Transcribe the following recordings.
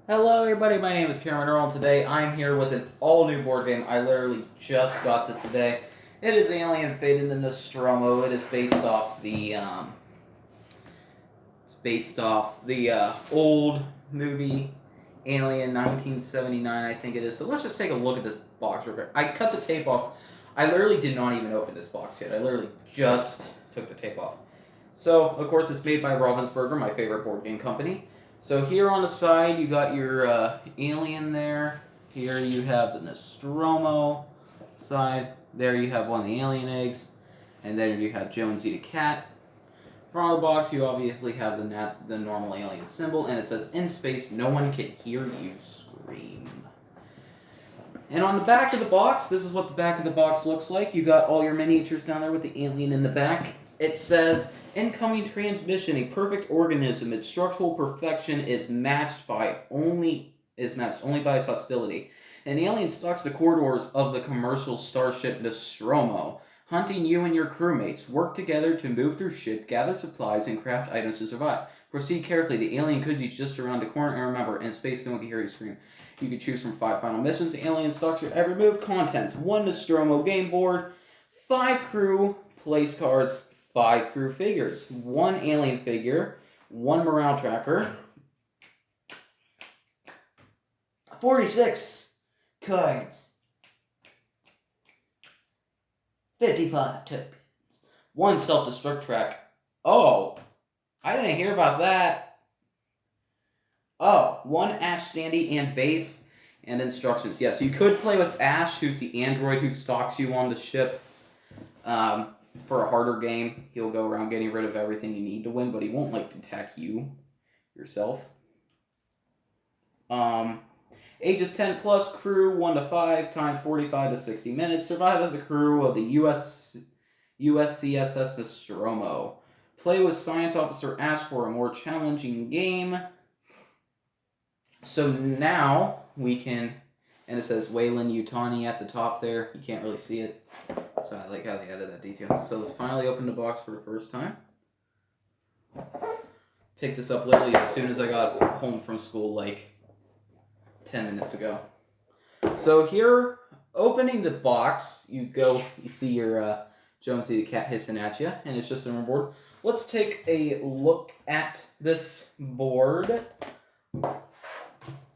Hello everybody, my name is Cameron Earl, and today I'm here with an all-new board game. I literally just got this today. It is Alien Fate in the Nostromo. It is based off the old movie Alien 1979, I think it is. So let's just take a look at this box real quick. I cut the tape off. I literally did not even open this box yet. I literally just took the tape off. So, of course, it's made by Ravensburger, my favorite board game company. So here on the side, you got your Alien there. Here you have the Nostromo side. There you have one of the Alien eggs. And then you have Jonesy the cat. Front of the box, you obviously have the normal Alien symbol. And it says, in space, no one can hear you scream. And on the back of the box, this is what the back of the box looks like. You got all your miniatures down there with the alien in the back. It says, incoming transmission, a perfect organism. Its structural perfection is matched only by its hostility. An alien stalks the corridors of the commercial starship Nostromo, hunting you and your crewmates. Work together to move through ship, gather supplies, and craft items to survive. Proceed carefully. The alien could be just around the corner, and remember, in space, no one can hear you scream. You can choose from 5 final missions. The alien stalks your every move. Contents: 1 Nostromo game board, 5 crew place cards, 5 crew figures, 1 alien figure, 1 morale tracker, 46 cards, 55 tokens, 1 self-destruct track. Oh, I didn't hear about that. Oh, 1 Ash standee and base and instructions. Yes, you could play with Ash, who's the android who stalks you on the ship. For a harder game, he'll go around getting rid of everything you need to win, but he won't attack you yourself. Ages 10 plus, crew 1 to 5, time 45 to 60 minutes. Survive as a crew of the USCSS Nostromo. Play with Science Officer Ash for a more challenging game. So now we can, and it says Wayland Yutani at the top there. You can't really see it, so I like how they added that detail. So let's finally open the box for the first time. Picked this up literally as soon as I got home from school, like 10 minutes ago. So here, opening the box, you see your Jonesy the cat hissing at you, and it's just a board. Let's take a look at this board.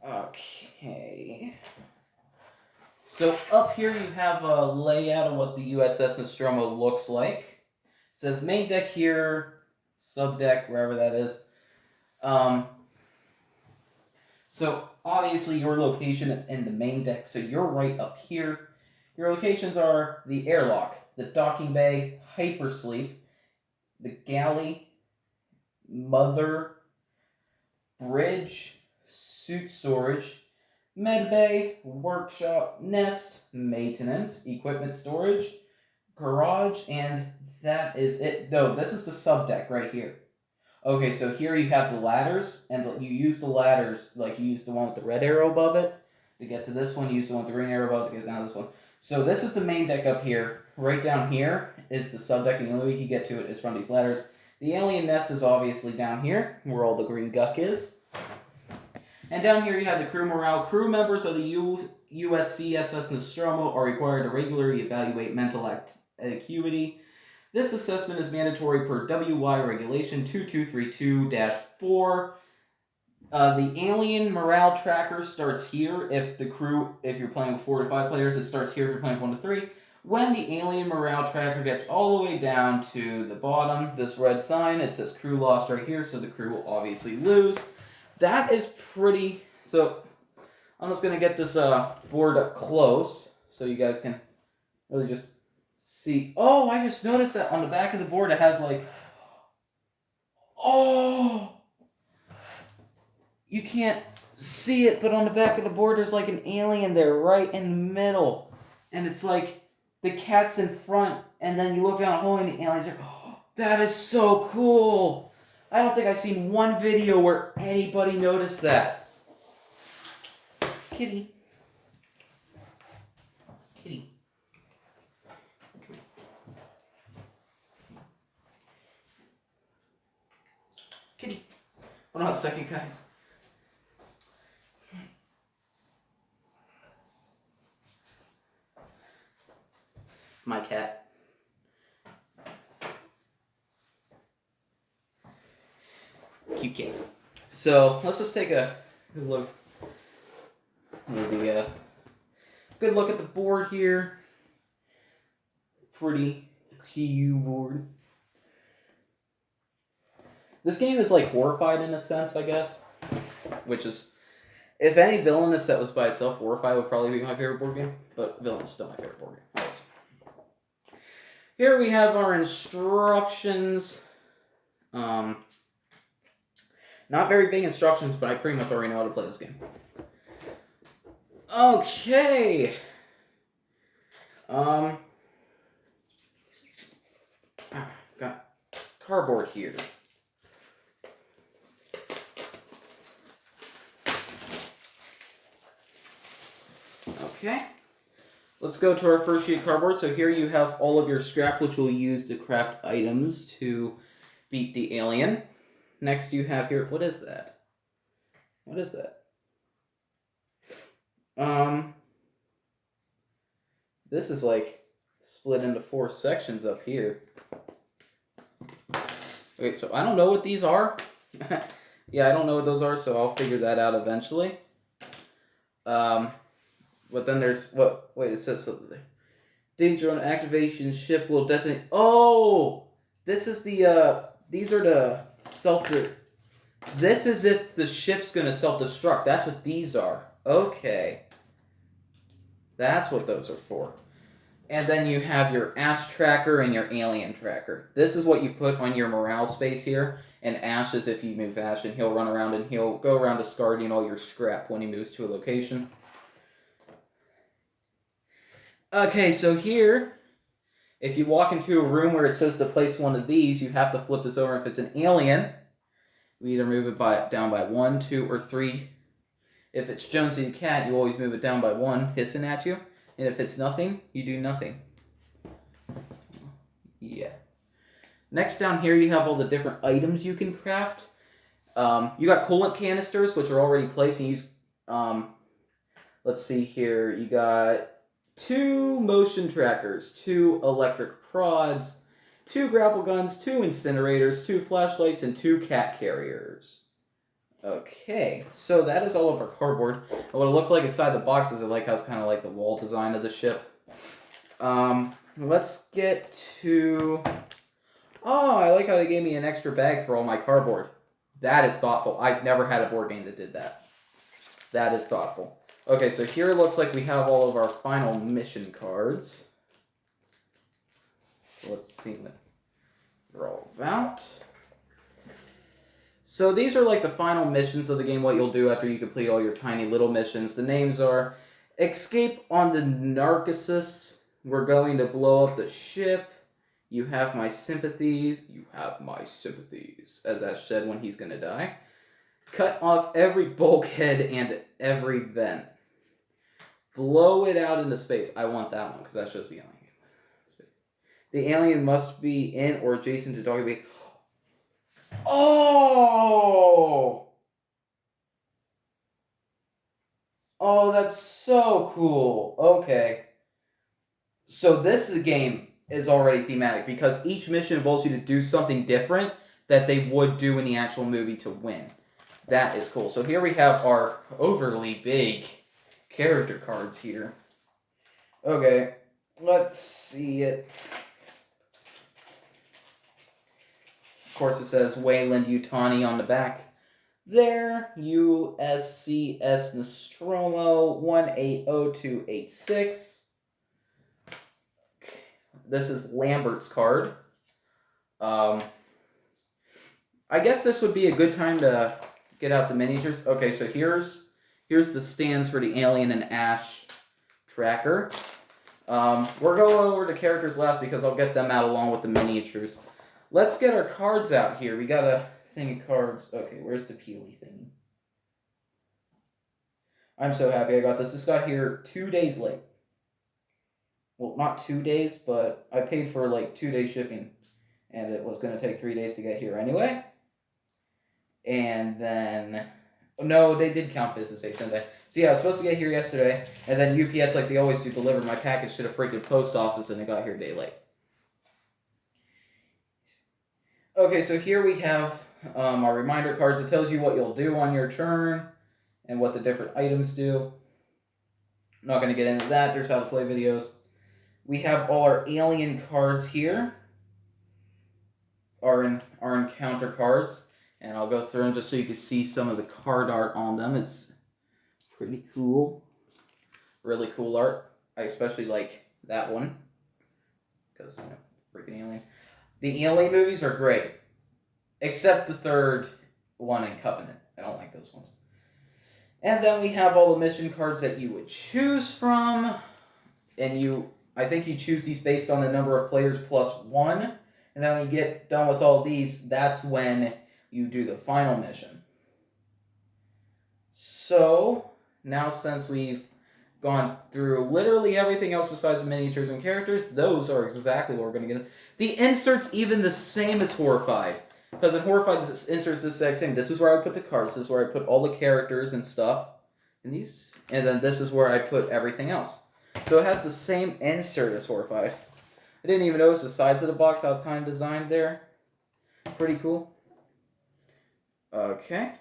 Okay. So up here you have a layout of what the USS Nostromo looks like. It says main deck here, sub deck, wherever that is. So obviously your location is in the main deck, so you're right up here. Your locations are the airlock, the docking bay, hypersleep, the galley, mother, bridge, suit storage, medbay, workshop, nest, maintenance, equipment storage, garage, and that is it. No, this is the subdeck right here. Okay, so here you have the ladders, and you use the ladders, like you use the one with the red arrow above it to get to this one, you use the one with the green arrow above it to get down to this one. So this is the main deck up here. Right down here is the subdeck, and the only way you can get to it is from these ladders. The alien nest is obviously down here, where all the green guck is. And down here you have the crew morale. Crew members of the USCSS Nostromo are required to regularly evaluate mental acuity. This assessment is mandatory per WY Regulation 2232-4. The alien morale tracker starts here if you're playing with 4 to 5 players. It starts here if you're playing with 1 to 3. When the alien morale tracker gets all the way down to the bottom, this red sign, it says crew lost right here, so the crew will obviously lose. That is pretty... So, I'm just going to get this board up close so you guys can really just see. Oh, I just noticed that on the back of the board it has like... Oh! You can't see it, but on the back of the board there's like an alien there right in the middle. And it's like the cat's in front, and then you look down a hole and the alien's there. Oh, that is so cool! I don't think I've seen one video where anybody noticed that. Kitty. Kitty. Kitty. Hold on a second, guys. my cat. Cute cat. So let's just take a good look. Maybe a good look at the board here. Pretty cute board. This game is like Horrified in a sense, I guess. Which is, if any Villainous that was by itself, Horrified would probably be my favorite board game. But Villainous is still my favorite board game. Always. Here we have our instructions. Not very big instructions, but I pretty much already know how to play this game. Okay. Got cardboard here. Okay. Let's go to our first sheet of cardboard. So here you have all of your scrap, which we'll use to craft items to beat the alien. Next you have here, what is that? What is that? This is like split into 4 sections up here. Okay, so I don't know what these are. Yeah, I don't know what those are, so I'll figure that out eventually. But then there's, what, wait, it says something there. Danger on activation, ship will detonate. Oh! This is the, these are the this is if the ship's gonna self-destruct. That's what these are. Okay. That's what those are for. And then you have your Ash tracker and your alien tracker. This is what you put on your morale space here. And Ash is if you move Ash, and he'll run around and he'll go around discarding all your scrap when he moves to a location. Okay, so here, if you walk into a room where it says to place one of these, you have to flip this over. If it's an alien, we either move it down by 1, 2, or 3. If it's Jonesy the cat, you always move it down by 1, hissing at you. And if it's nothing, you do nothing. Yeah. Next down here, you have all the different items you can craft. You got coolant canisters, which are already placed. And use, let's see here. You got 2 motion trackers, 2 electric prods, 2 grapple guns, 2 incinerators, 2 flashlights, and 2 cat carriers. Okay, so that is all of our cardboard. And what it looks like inside the box is I like how it's kind of like the wall design of the ship. Let's get to... Oh, I like how they gave me an extra bag for all my cardboard. That is thoughtful. I've never had a board game that did that. That is thoughtful. Okay, so here it looks like we have all of our final mission cards. Let's see what they're all about. So these are like the final missions of the game, what you'll do after you complete all your tiny little missions. The names are Escape on the Narcissus. We're going to blow up the ship. You have my sympathies. You have my sympathies, as Ash said when he's going to die. Cut off every bulkhead and every vent. Blow it out into space. I want that one because that shows the alien. The alien must be in or adjacent to Doggy Bay. Oh! Oh, that's so cool. Okay. So this game is already thematic because each mission involves you to do something different that they would do in the actual movie to win. That is cool. So here we have our overly big character cards here. Okay, let's see it. Of course, it says Wayland Yutani on the back. There, USCS Nostromo 180286. This is Lambert's card. I guess this would be a good time to get out the miniatures. Okay, so here's the stands for the alien and Ash tracker. We're going over the characters last because I'll get them out along with the miniatures. Let's get our cards out here. We got a thing of cards. Okay, where's the Peely thing? I'm so happy I got this. This got here 2 days late. Well, not 2 days, but I paid for like 2 days shipping. And it was going to take 3 days to get here anyway. And then, No, they did count business days, didn't they? So yeah, I was supposed to get here yesterday, and then UPS, like they always do, delivered my package to the freaking post office, and it got here a day late. Okay, so here we have our reminder cards. It tells you what you'll do on your turn, and what the different items do. I'm not going to get into that. There's how to play videos. We have all our alien cards here. Our encounter cards. And I'll go through them just so you can see some of the card art on them. It's pretty cool. Really cool art. I especially like that one. Because, you know, freaking alien. The alien movies are great. Except the third one in Covenant. I don't like those ones. And then we have all the mission cards that you would choose from. And I think you choose these based on the number of players plus 1. And then when you get done with all these, that's when you do the final mission. So, now since we've gone through literally everything else besides the miniatures and characters, those are exactly what we're going to get. The insert's even the same as Horrified. Because in Horrified, this insert's the exact same. This is where I put the cards. This is where I put all the characters and stuff. And then this is where I put everything else. So it has the same insert as Horrified. I didn't even notice the sides of the box, how it's kind of designed there. Pretty cool. Okay.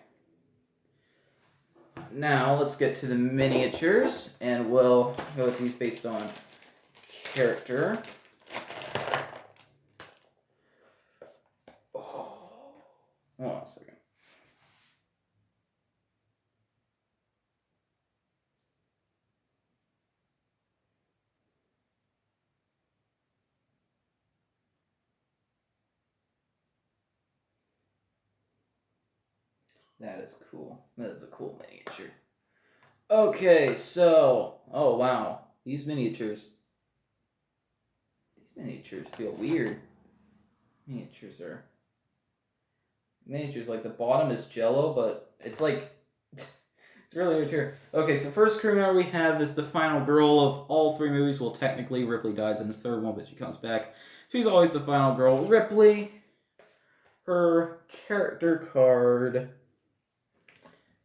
Now let's get to the miniatures, and we'll go with these based on character. Hold on a second. That is cool. That is a cool miniature. Okay, so... Oh, wow. These miniatures feel weird. Miniatures, like the bottom is jello, but it's like... it's really weird here. Okay, so first crew member we have is the final girl of all 3 movies. Well, technically, Ripley dies in the 3rd one, but she comes back. She's always the final girl. Ripley, her character card...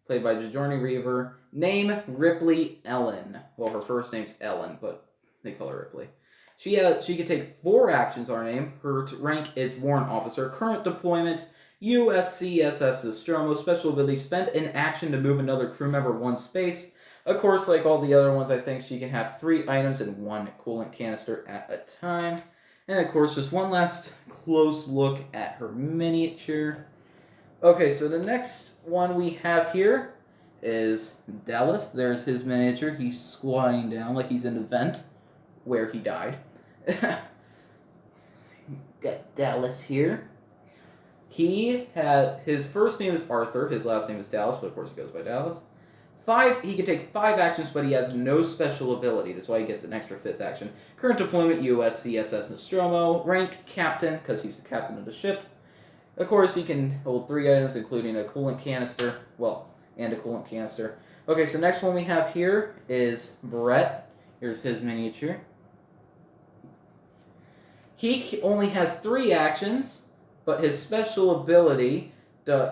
played by Sigourney Weaver. Name, Ripley Ellen. Well, her first name's Ellen, but they call her Ripley. She can take 4 actions on her name. Her rank is Warrant Officer. Current deployment, USCSS Nostromo. Special ability, spend an action to move another crew member 1 space. Of course, like all the other ones, I think she can have 3 items and 1 coolant canister at a time. And of course, just one last close look at her miniature. Okay, so the next one we have here is Dallas. There's his miniature. He's squatting down like he's in a vent where he died. Got Dallas here. His first name is Arthur. His last name is Dallas, but of course he goes by Dallas. He can take 5 actions, but he has no special ability. That's why he gets an extra 5th action. Current deployment, USCSS Nostromo. Rank, Captain, because he's the captain of the ship. Of course, he can hold 3 items, including a coolant canister. Well, and a coolant canister. Okay, so next one we have here is Brett. Here's his miniature. He only has 3 actions, but his special ability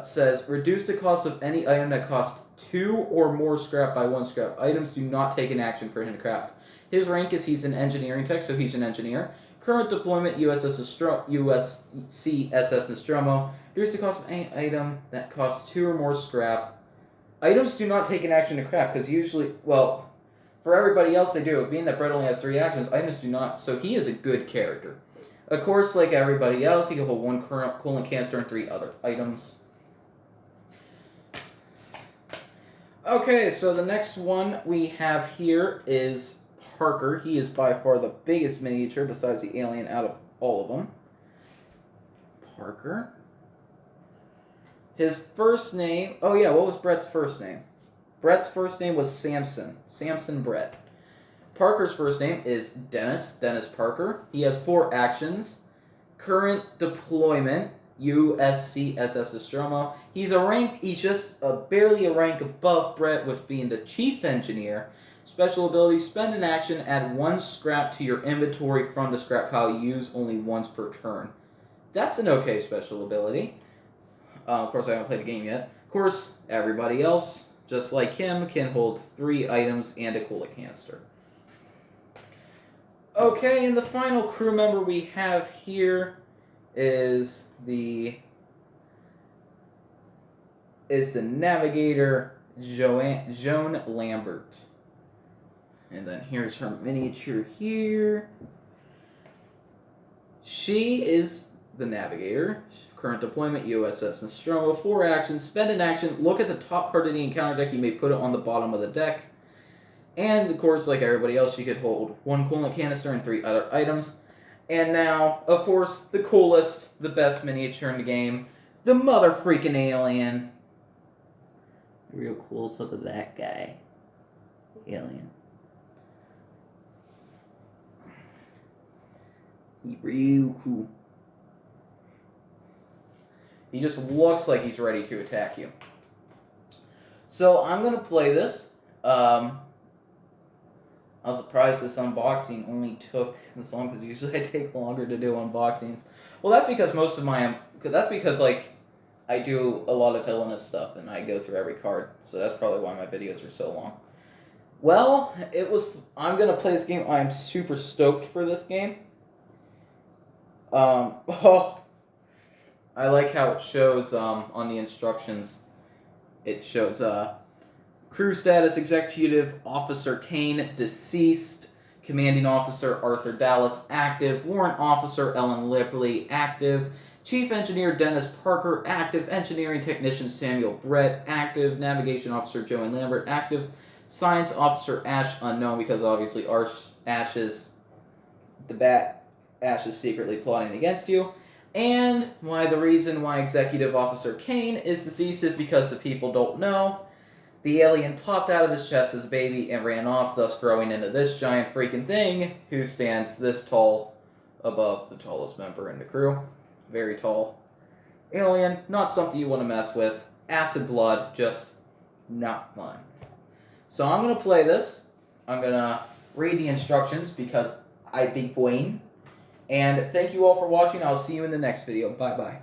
says, reduce the cost of any item that costs 2 or more scrap by 1 scrap. Items do not take an action for him to craft. His rank is he's an engineering tech, so he's an engineer. Current deployment, USCSS Nostromo. Reduce the cost of any item that costs 2 or more scrap. Items do not take an action to craft, because usually, well, for everybody else they do. Being that Brett only has 3 actions, items do not, so he is a good character. Of course, like everybody else, he can hold 1 current coolant canister and 3 other items. Okay, so the next one we have here is Parker. He is by far the biggest miniature besides the alien out of all of them. Parker. His first name... Oh yeah, what was Brett's first name? Brett's first name was Samson. Samson Brett. Parker's first name is Dennis. Dennis Parker. He has 4 actions. Current deployment, USCSS Nostromo. He's just barely a rank above Brett, with being the chief engineer. Special ability, spend an action, add 1 scrap to your inventory from the scrap pile you use only once per turn. That's an okay special ability. Of course, I haven't played the game yet. course, everybody else, just like him, can hold 3 items and a cola canister. Okay, and the final crew member we have here is the navigator Joan Lambert. And then here's her miniature here. She is the navigator. Current deployment, USS Nostromo. 4 actions. Spend an action. Look at the top card of the encounter deck. You may put it on the bottom of the deck. And, of course, like everybody else, you could hold 1 coolant canister and 3 other items. And now, of course, the coolest, the best miniature in the game. The mother freaking alien. Real close up of that guy. Alien. He's real cool. He just looks like he's ready to attack you. So I'm going to play this. I was surprised this unboxing only took this long because usually I take longer to do unboxings. Well, that's because like I do a lot of villainous stuff and I go through every card. So that's probably why my videos are so long. Well, I'm going to play this game. I'm super stoked for this game. I like how it shows on the instructions. It shows crew status: Executive Officer Kane, deceased. Commanding Officer Arthur Dallas, active. Warrant Officer Ellen Lipley, active. Chief Engineer Dennis Parker, active. Engineering Technician Samuel Brett, active. Navigation Officer Joan Lambert, active. Science Officer Ash, unknown, because obviously Ash is secretly plotting against you. And the reason why Executive Officer Kane is deceased is because the people don't know. The alien popped out of his chest as a baby and ran off, thus growing into this giant freaking thing who stands this tall above the tallest member in the crew. Very tall. Alien, not something you want to mess with. Acid blood, just not fun. So I'm going to play this. I'm going to read the instructions because I big brain. And thank you all for watching. I'll see you in the next video. Bye-bye.